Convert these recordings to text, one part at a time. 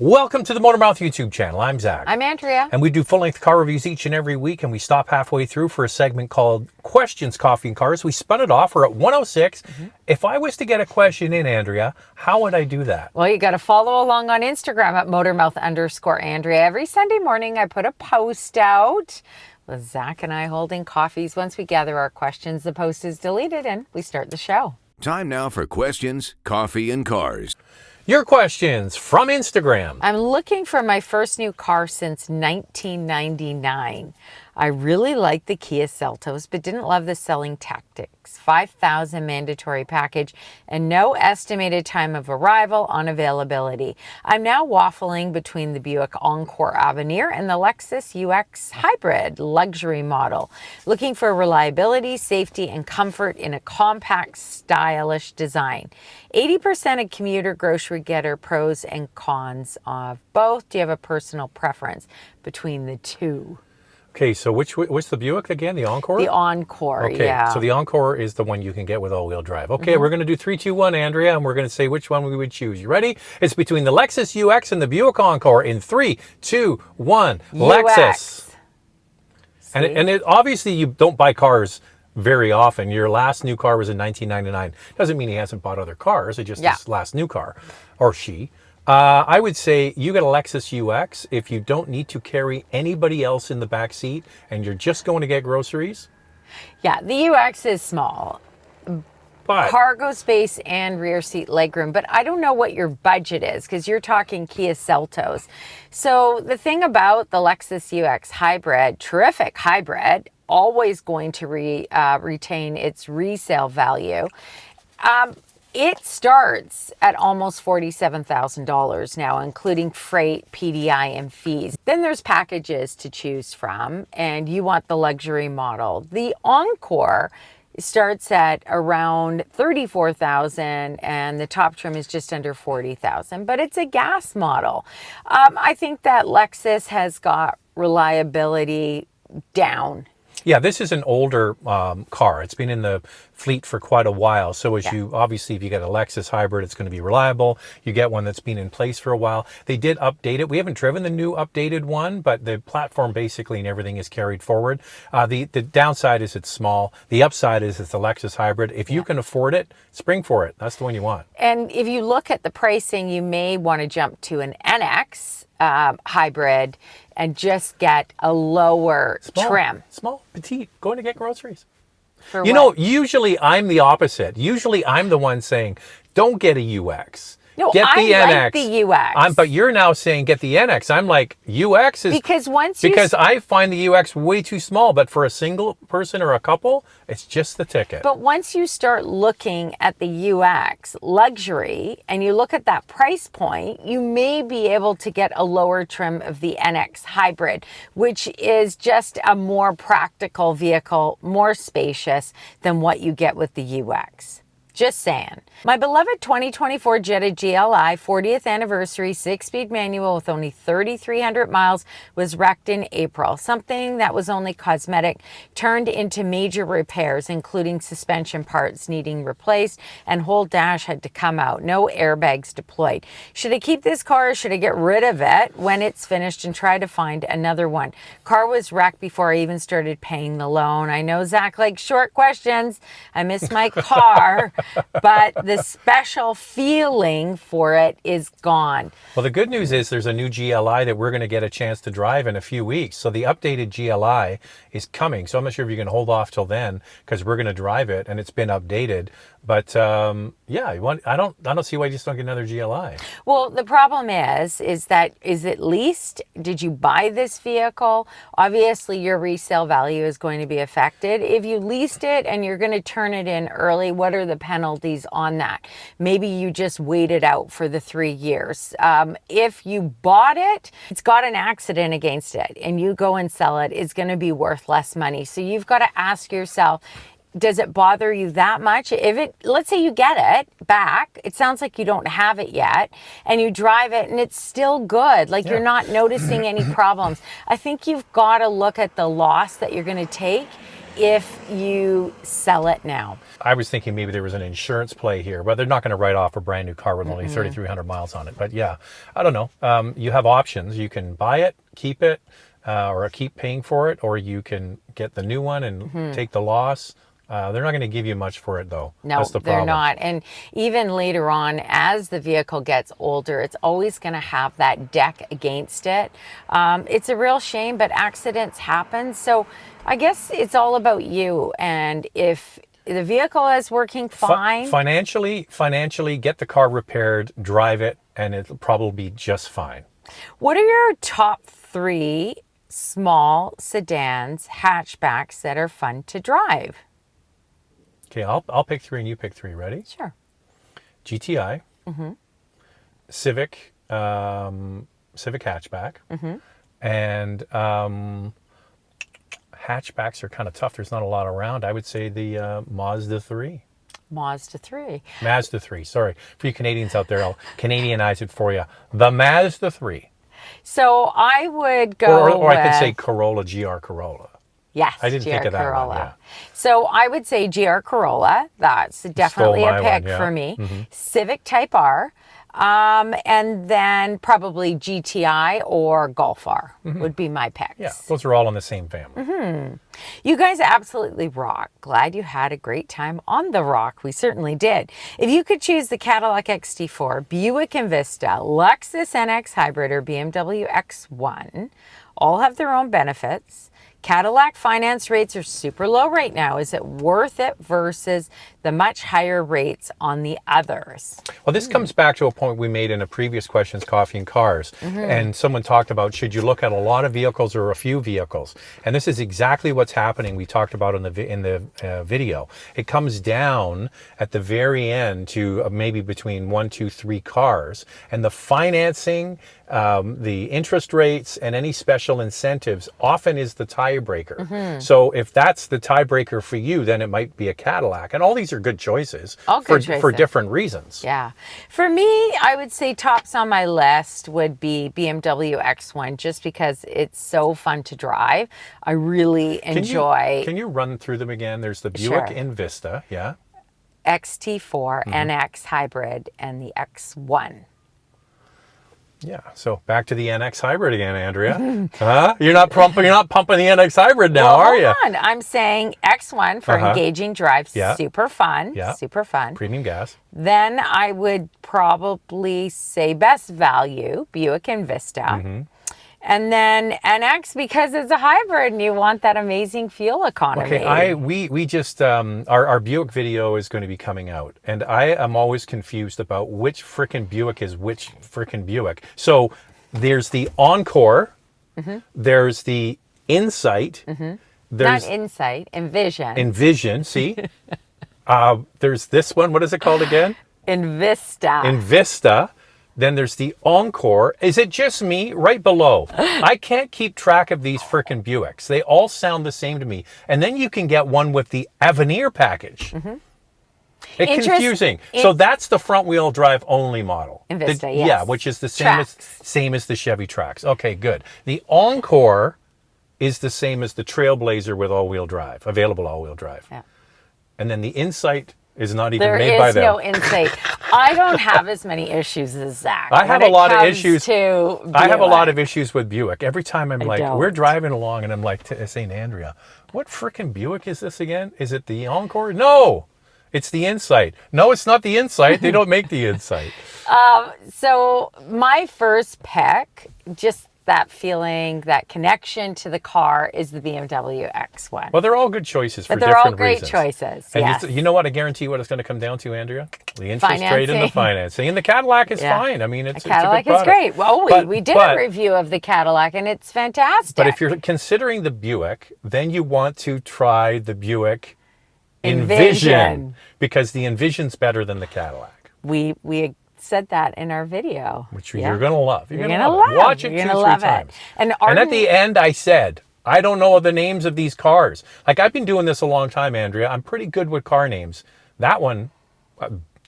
Welcome to the Motormouth YouTube channel. I'm Zach. I'm Andrea. And we do full-length car reviews each and every week, and we stop halfway through for a segment called Questions, Coffee, and Cars. We spun it off. We're at 106. If I was to get a question in, Andrea, how would I do that? Well, you got to follow along on Instagram at Motormouth_Andrea. Every Sunday morning, I put a post out with Zach and I holding coffees. Once we gather our questions, the post is deleted and we start the show. Time now for Questions, Coffee, and Cars. Your questions from Instagram. I'm looking for my first new car since 1999. I really liked the Kia Seltos, but didn't love the selling tactics. $5,000 mandatory package and no estimated time of arrival on availability. I'm now waffling between the Buick Encore Avenir and the Lexus UX Hybrid luxury model. Looking for reliability, safety, and comfort in a compact, stylish design. 80% of commuter grocery getter pros and cons of both. Do you have a personal preference between the two? Okay, so what's the Buick again? The Encore? The Encore, okay, yeah. So the Encore is the one you can get with all-wheel drive. Okay, we're going to do 3, 2, 1, Andrea, and we're going to say which one we would choose. You ready? It's between the Lexus UX and the Buick Encore in 3, 2, 1. Lexus. And it, obviously you don't buy cars very often. Your last new car was in 1999. Doesn't mean he hasn't bought other cars. It's just his last new car, or she. I would say you get a Lexus UX if you don't need to carry anybody else in the back seat and you're just going to get groceries. Yeah, the UX is small. But Cargo space and rear seat legroom, but I don't know what your budget is because you're talking Kia Seltos. So the thing about the Lexus UX Hybrid, terrific hybrid, always going to retain its resale value. It starts at almost $47,000 now, including freight, PDI, and fees. Then there's packages to choose from, and you want the luxury model. The Encore starts at around $34,000, and the top trim is just under $40,000, but it's a gas model. I think that Lexus has got reliability down. yeah, this is an older car. It's been in the fleet for quite a while. So as you, obviously, if you get a Lexus hybrid, it's going to be reliable. You get one that's been in place for a while. They did update it. We haven't driven the new updated one, but the platform basically and everything is carried forward. The downside is it's small. The upside is it's a Lexus hybrid. If you can afford it, spring for it. That's the one you want. And if you look at the pricing, you may want to jump to an NX hybrid and just get a lower trim. Small, petite, going to get groceries. For you know, usually I'm the opposite. Usually I'm the one saying, don't get a UX. No, get the I NX. like the UX. But you're now saying get the NX. I'm like, UX is... Because I find the UX way too small, but for a single person or a couple, it's just the ticket. But once you start looking at the UX luxury and you look at that price point, you may be able to get a lower trim of the NX hybrid, which is just a more practical vehicle, more spacious than what you get with the UX. Just saying. My beloved 2024 Jetta GLI 40th anniversary 6-speed manual with only 3,300 miles was wrecked in April. Something that was only cosmetic turned into major repairs, including suspension parts needing replaced and whole dash had to come out. No airbags deployed. Should I keep this car or should I get rid of it when it's finished and try to find another one? Car was wrecked before I even started paying the loan. I know Zach likes short questions. I miss my car. But the special feeling for it is gone. Well, the good news is there's a new GLI that we're going to get a chance to drive in a few weeks. So the updated GLI is coming. So I'm not sure if you can hold off till then because we're going to drive it and it's been updated. But yeah, I don't see why you just don't get another GLI. Well, the problem is that it leased? Did you buy this vehicle? Obviously, your resale value is going to be affected. If you leased it and you're going to turn it in early, what are the penalties on that? Maybe you just wait it out for the 3 years. If you bought it, it's got an accident against it, and you go and sell it, it's going to be worth less money. So you've got to ask yourself, does it bother you that much? Let's say you get it back, it sounds like you don't have it yet, and you drive it and it's still good, like you're not noticing any problems. I think you've got to look at the loss that you're going to take if you sell it now? I was thinking maybe there was an insurance play here, but they're not going to write off a brand new car with only 3,300 miles on it. But yeah, I don't know. You have options. You can buy it, keep it, or keep paying for it, or you can get the new one and take the loss. They're not going to give you much for it, though. No, That's the problem. they're not. And even later on, as the vehicle gets older, it's always going to have that deck against it. It's a real shame, but accidents happen. So I guess it's all about you. And if the vehicle is working fine. Financially, get the car repaired, drive it, and it'll probably be just fine. What are your top 3 small sedans, hatchbacks that are fun to drive? Okay, I'll pick 3 and you pick 3. Ready? Sure. GTI, Civic, Civic hatchback, and hatchbacks are kind of tough. There's not a lot around. I would say the Mazda 3. Mazda 3. Mazda 3. Sorry. For you Canadians out there, I'll Canadianize it for you. The Mazda 3. So I would go Or I could say Corolla, GR Corolla. Yes, I didn't think of that Corolla. one, yeah. So I would say GR Corolla. That's definitely a pick one, yeah. for me. Civic Type R. And then probably GTI or Golf R would be my picks. Yeah, those are all in the same family. You guys absolutely rock. Glad you had a great time on the rock. We certainly did. If you could choose the Cadillac XT4, Buick Envista, Lexus NX Hybrid, or BMW X1, all have their own benefits. Cadillac finance rates are super low right now. Is it worth it versus the much higher rates on the others? Well, this comes back to a point we made in a previous Questions, Coffee and Cars. And someone talked about, should you look at a lot of vehicles or a few vehicles? And this is exactly what's happening. We talked about in the video. It comes down at the very end to maybe between 1, 2, 3 cars. And the financing, the interest rates, and any special incentives often is the tiebreaker. So if that's the tiebreaker for you, then it might be a Cadillac. And all these are good choices, for different reasons. Yeah. For me, I would say tops on my list would be BMW X1, just because it's so fun to drive. I really enjoy. Can you run through them again? There's the Buick Envista, yeah. XT4, NX Hybrid, and the X1. Yeah, so back to the NX Hybrid again, Andrea. Huh? You're not pumping the NX Hybrid now, are you? Hold on. I'm saying X1 for engaging drive, super fun, super fun. Premium gas. Then I would probably say best value, Buick Envista. And then NX, because it's a hybrid and you want that amazing fuel economy. Okay, we just our Buick video is going to be coming out, and I am always confused about which frickin' Buick is which frickin' Buick. So there's the Encore, there's the Insight, there's not Insight, Envision. Envision, see? There's this one. What is it called again? Envista. Envista. Then there's the Encore. Is it just me? Right below. I can't keep track of these frickin' Buicks. They all sound the same to me. And then you can get one with the Avenir package. It's confusing. So that's the front wheel drive only model. Envista, yes. Yeah, which is the same as the Chevy Trax. Okay, good. The Encore is the same as the Trailblazer with all-wheel drive, available all-wheel drive. Yeah. And then the Insight is not even made by them. There is no Insight. I don't have as many issues as Zach. I have a lot of issues. I have a lot of issues with Buick. Every time I'm like, don't. we're driving along and I'm like saying, Andrea, what frickin' Buick is this again? Is it the Encore? No, it's the Insight. No, it's not the Insight. They don't make the Insight. So my first pick, just that feeling, that connection to the car, is the BMW X1. Well, they're all good choices for different reasons. But they're all great choices, and yes. you know what? I guarantee what it's going to come down to, Andrea? The interest rate and the financing. And the Cadillac is fine. I mean, it's a good product. Cadillac is great. Well, we did a review of the Cadillac, and it's fantastic. But if you're considering the Buick, then you want to try the Buick Envision. Because the Envision's better than the Cadillac. We said that in our video. Which you're going to love. You're going to love it. Watch it 2 or 3 times. And at the end, I said, I don't know the names of these cars. Like, I've been doing this a long time, Andrea. I'm pretty good with car names. That one,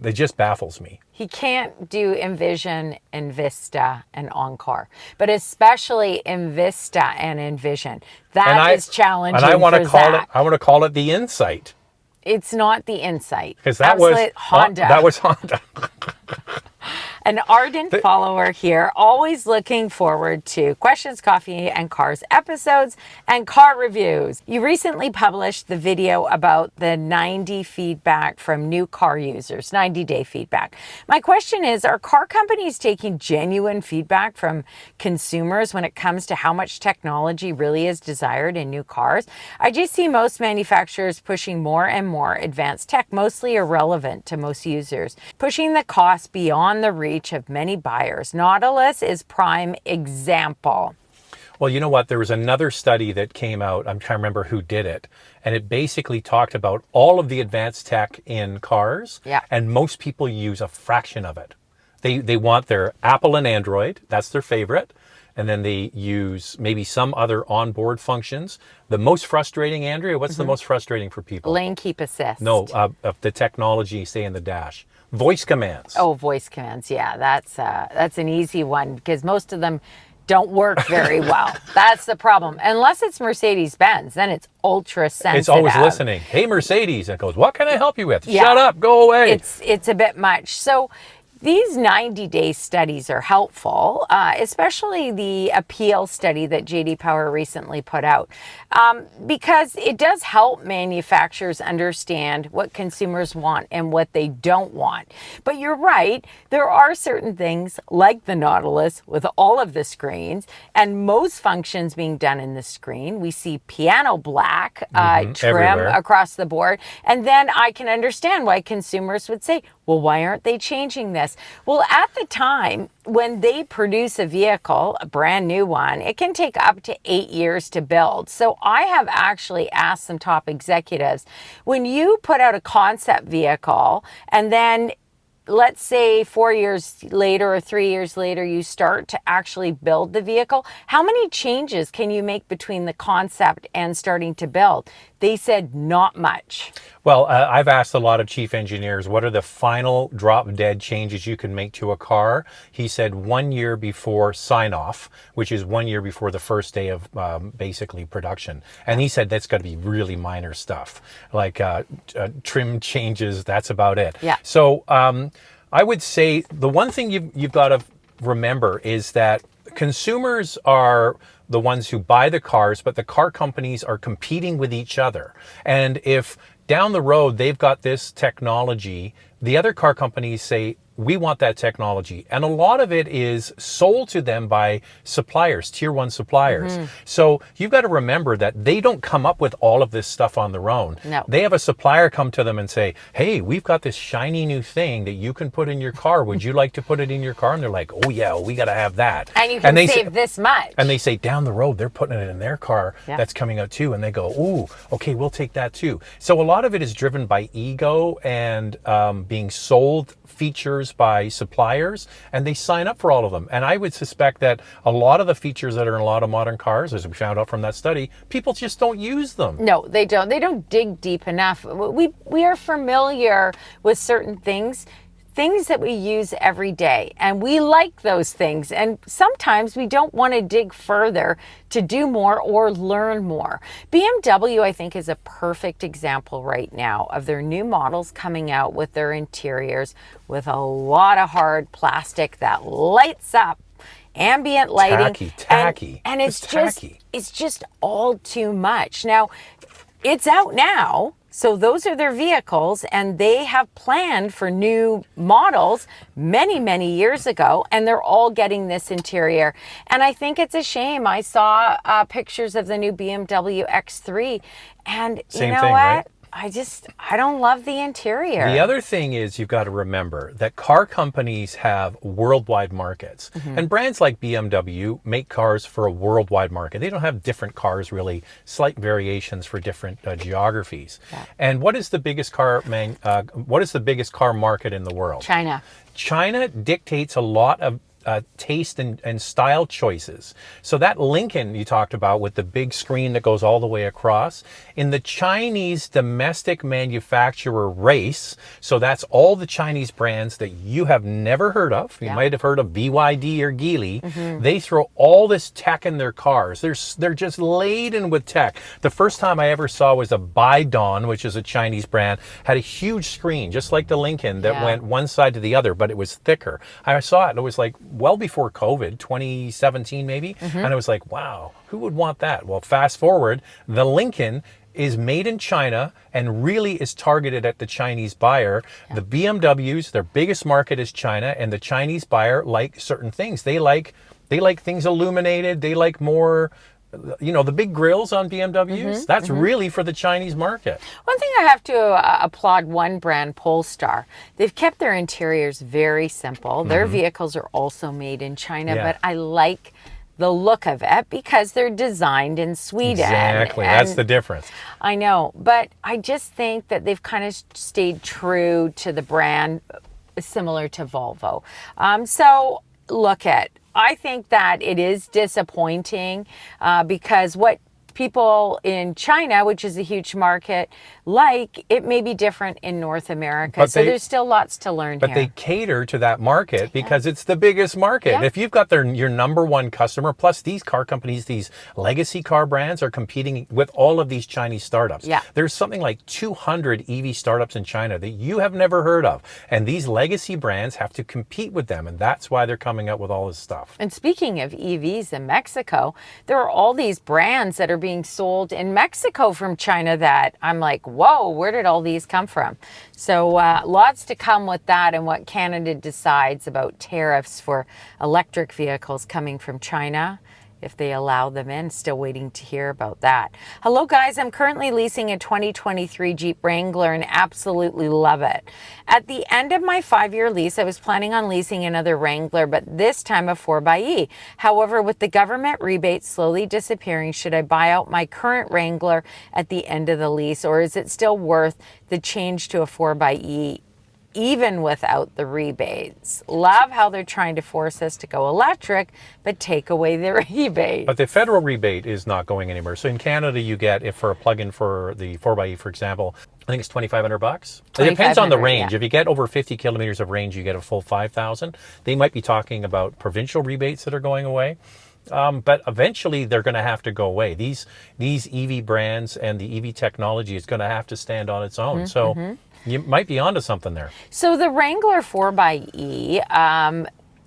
It just baffles me. He can't do Envision, Envista, and Encore, but especially Envista and Envision. That is challenging. And I want to for call Zach. it. I want to call it the Insight. It's not the Insight. Because that was Honda. That was Honda. An ardent follower here, always looking forward to Questions, Coffee, and Cars episodes and car reviews. You recently published the video about the 90 feedback from new car users, 90-day feedback. My question is, are car companies taking genuine feedback from consumers when it comes to how much technology really is desired in new cars? I just see most manufacturers pushing more and more advanced tech, mostly irrelevant to most users, pushing the cost beyond the reach of many buyers. Nautilus is prime example. Well, you know what? There was another study that came out. I'm trying to remember who did it. And it basically talked about all of the advanced tech in cars. Yeah. And most people use a fraction of it. They want their Apple and Android. That's their favorite. And then they use maybe some other onboard functions. The most frustrating, Andrea, what's the most frustrating for people? Lane keep assist. No, the technology, say in the dash. Voice commands. Oh, voice commands. Yeah, that's an easy one because most of them don't work very well. That's the problem. Unless it's Mercedes-Benz, then it's ultra sensitive. It's always listening. Hey, Mercedes. And it goes, what can I help you with? Yeah. Shut up. Go away. It's a bit much. So these 90-day studies are helpful, especially the appeal study that J.D. Power recently put out, because it does help manufacturers understand what consumers want and what they don't want. But you're right, there are certain things like the Nautilus with all of the screens and most functions being done in the screen. We see piano black trim everywhere across the board. And then I can understand why consumers would say, well, why aren't they changing this? Well, at the time when they produce a vehicle, a brand new one, it can take up to 8 years to build. So I have actually asked some top executives, when you put out a concept vehicle and then let's say 4 years later or 3 years later, you start to actually build the vehicle, how many changes can you make between the concept and starting to build? They said not much. Well, I've asked a lot of chief engineers, what are the final drop dead changes you can make to a car? He said 1 year before sign off, which is 1 year before the first day of basically production. And he said that's got to be really minor stuff, like trim changes. That's about it. Yeah. So I would say the one thing you've got to remember is that consumers are the ones who buy the cars, but the car companies are competing with each other. And if down the road they've got this technology, the other car companies say, we want that technology. And a lot of it is sold to them by suppliers, tier one suppliers. So you've got to remember that they don't come up with all of this stuff on their own. No. They have a supplier come to them and say, hey, we've got this shiny new thing that you can put in your car. Would you like to put it in your car? And they're like, oh yeah, well, we got to have that. And you can save this much. And they say down the road, they're putting it in their car that's coming out too. And they go, ooh, okay, we'll take that too. So a lot of it is driven by ego and being sold features by suppliers, and they sign up for all of them. And I would suspect that a lot of the features that are in a lot of modern cars, as we found out from that study, people just don't use them. No, they don't. They don't dig deep enough. We are familiar with certain things that we use every day, and we like those things. And sometimes we don't want to dig further to do more or learn more. BMW, I think, is a perfect example right now of their new models coming out with their interiors with a lot of hard plastic that lights up, ambient lighting. Tacky. And it's just all too much. Now, it's out now. So those are their vehicles, and they have planned for new models many, many years ago, and they're all getting this interior. And I think it's a shame. I saw pictures of the new BMW X3, and you know what? Right? I don't love the interior. The other thing is you've got to remember that car companies have worldwide markets. And brands like BMW make cars for a worldwide market. They don't have different cars, really, slight variations for different geographies. Yeah. And what is the biggest car market in the world? China. China dictates a lot of taste and style choices. So that Lincoln you talked about with the big screen that goes all the way across, in the Chinese domestic manufacturer race, so that's all the Chinese brands that you have never heard of. You might have heard of BYD or Geely. They throw all this tech in their cars. They're just laden with tech. The first time I ever saw was a Baidon, which is a Chinese brand, had a huge screen, just like the Lincoln, that went one side to the other, but it was thicker. I saw it, and it was like well before COVID, 2017 maybe, and I was like, wow, who would want that? Well, fast forward, the Lincoln is made in China and really is targeted at the Chinese buyer. The BMWs, their biggest market is China, and the Chinese buyer like certain things. They like things illuminated. They like more, the big grills on BMWs. That's really for the Chinese market. One thing I have to applaud one brand, Polestar. They've kept their interiors very simple. Their vehicles are also made in China, but I like the look of it because they're designed in Sweden. Exactly, that's the difference. I know, but I just think that they've kind of stayed true to the brand, similar to Volvo. So look I think that it is disappointing because what people in China, which is a huge market, it may be different in North America. So there's still lots to learn here. But they cater to that market because it's the biggest market. Yeah. If you've got your number one customer, plus these car companies, these legacy car brands are competing with all of these Chinese startups. Yeah. There's something like 200 EV startups in China that you have never heard of. And these legacy brands have to compete with them. And that's why they're coming up with all this stuff. And speaking of EVs in Mexico, there are all these brands that are being sold in Mexico from China that I'm like, whoa, where did all these come from? So lots to come with that and what Canada decides about tariffs for electric vehicles coming from China, if they allow them in. Still waiting to hear about that. Hello guys, I'm currently leasing a 2023 Jeep Wrangler and absolutely love it. At the end of my 5-year lease, I was planning on leasing another Wrangler, but this time a 4xe. However, with the government rebates slowly disappearing, should I buy out my current Wrangler at the end of the lease, or is it still worth the change to a 4xe? Even without the rebates? Love how they're trying to force us to go electric, but take away the rebate. But the federal rebate is not going anywhere. So in Canada, you get, if for a plug-in for the 4xe, for example, I think it's $2,500. It depends on the range. Yeah. If you get over 50 kilometers of range, you get a full $5,000. They might be talking about provincial rebates that are going away. But eventually they're going to have to go away. These EV brands and the EV technology is going to have to stand on its own. You might be onto something there. So the Wrangler 4xe,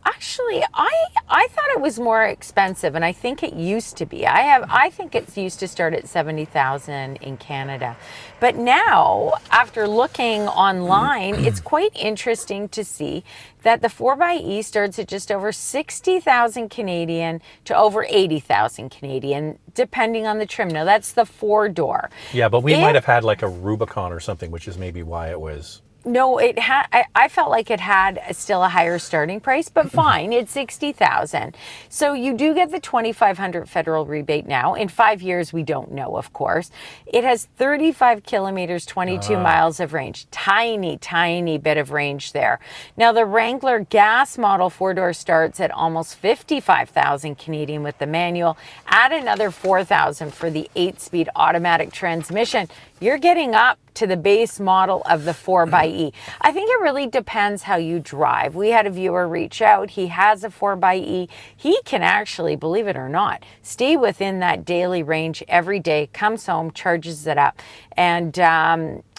actually, I thought it was more expensive, and I think it used to be. I think it used to start at $70,000 in Canada. But now, after looking online, it's quite interesting to see that the 4xe starts at just over 60,000 Canadian to over 80,000 Canadian, depending on the trim. Now, that's the 4-door. Yeah, but we might have had like a Rubicon or something, which is maybe why it was. No, it had. I felt like it had still a higher starting price, but fine, it's $60,000. So you do get the $2,500 federal rebate now. In 5 years, we don't know, of course. It has 35 kilometers, 22 miles of range. Tiny, tiny bit of range there. Now the Wrangler gas model 4-door starts at almost 55,000 Canadian with the manual. Add another 4,000 for the 8-speed automatic transmission. You're getting up to the base model of the 4xe. I think it really depends how you drive. We had a viewer reach out. He has a 4xe. He can actually, believe it or not, stay within that daily range every day, comes home, charges it up, and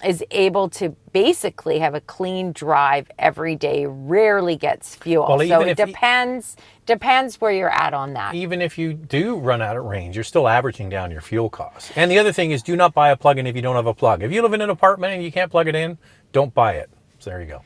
is able to basically have a clean drive every day, rarely gets fuel. Well, so it depends where you're at on that. Even if you do run out of range, you're still averaging down your fuel costs. And the other thing is, do not buy a plug-in if you don't have a plug. If you live in an apartment and you can't plug it in, don't buy it. So there you go.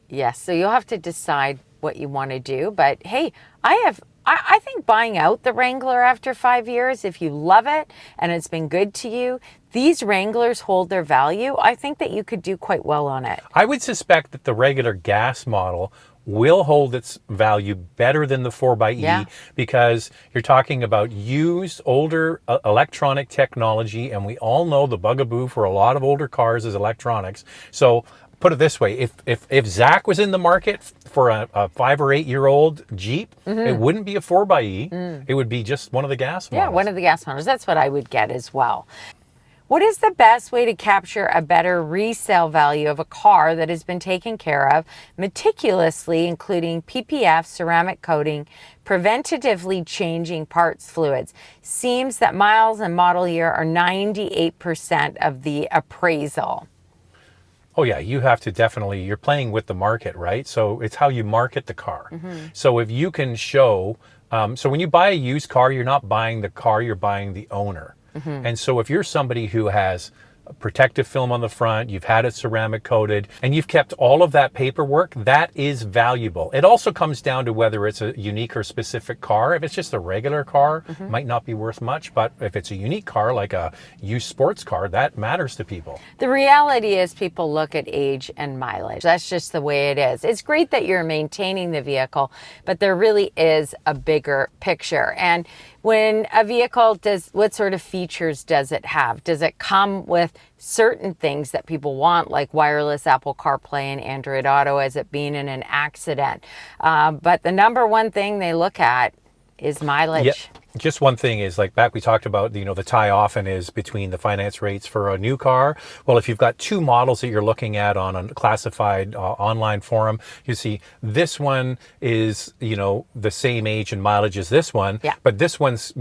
Yes, so you'll have to decide what you want to do. But hey, I think buying out the Wrangler after 5 years, if you love it and it's been good to you, these Wranglers hold their value. I think that you could do quite well on it. I would suspect that the regular gas model will hold its value better than the 4xe because you're talking about used, older electronic technology, and we all know the bugaboo for a lot of older cars is electronics. So put it this way, if Zach was in the market for a 5 or 8 year old Jeep, it wouldn't be a 4xe. It would be just one of the gas models. Yeah, one of the gas models. That's what I would get as well. What is the best way to capture a better resale value of a car that has been taken care of meticulously, including PPF, ceramic coating, preventatively changing parts, fluids? Seems that miles and model year are 98% of the appraisal. Oh yeah, you have to definitely, you're playing with the market, right? So it's how you market the car. So if you can show, so when you buy a used car, you're not buying the car, you're buying the owner. And so if you're somebody who has protective film on the front, you've had it ceramic coated, and you've kept all of that paperwork, that is valuable. It also comes down to whether it's a unique or specific car. If it's just a regular car, might not be worth much, but if it's a unique car, like a used sports car, that matters to people. The reality is people look at age and mileage. That's just the way it is. It's great that you're maintaining the vehicle, but there really is a bigger picture. And when a vehicle does, what sort of features does it have? Does it come with certain things that people want, like wireless Apple CarPlay and Android Auto, as it being in an accident? But the number one thing they look at is mileage. Yeah. Just one thing is, like back we talked about, the tie often is between the finance rates for a new car. Well, if you've got two models that you're looking at on a classified online forum, you see this one is, the same age and mileage as this one, but this one's,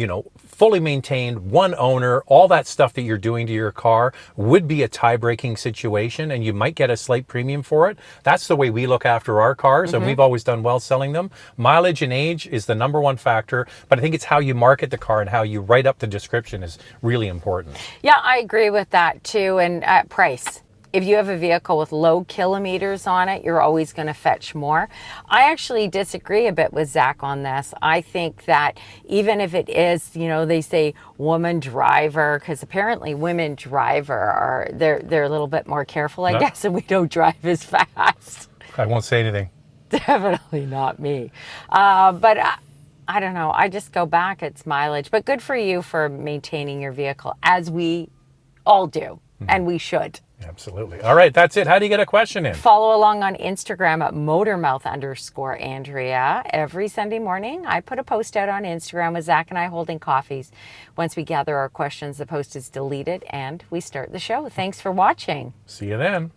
fully maintained, one owner, all that stuff that you're doing to your car would be a tie-breaking situation, and you might get a slight premium for it. That's the way we look after our cars, and we've always done well selling them. Mileage and age is the number one factor, but I think it's how you market the car and how you write up the description is really important. Yeah, I agree with that too. And price. If you have a vehicle with low kilometers on it, you're always going to fetch more. I actually disagree a bit with Zach on this. I think that even if it is, they say woman driver, because apparently women driver they're a little bit more careful, I guess, and we don't drive as fast. I won't say anything. Definitely not me. But I don't know. I just go back. It's mileage. But good for you for maintaining your vehicle, as we all do, and we should. Absolutely. All right, that's it. How do you get a question in? Follow along on Instagram at motormouth_Andrea. Every Sunday morning, I put a post out on Instagram with Zach and I holding coffees. Once we gather our questions, the post is deleted and we start the show. Thanks for watching. See you then.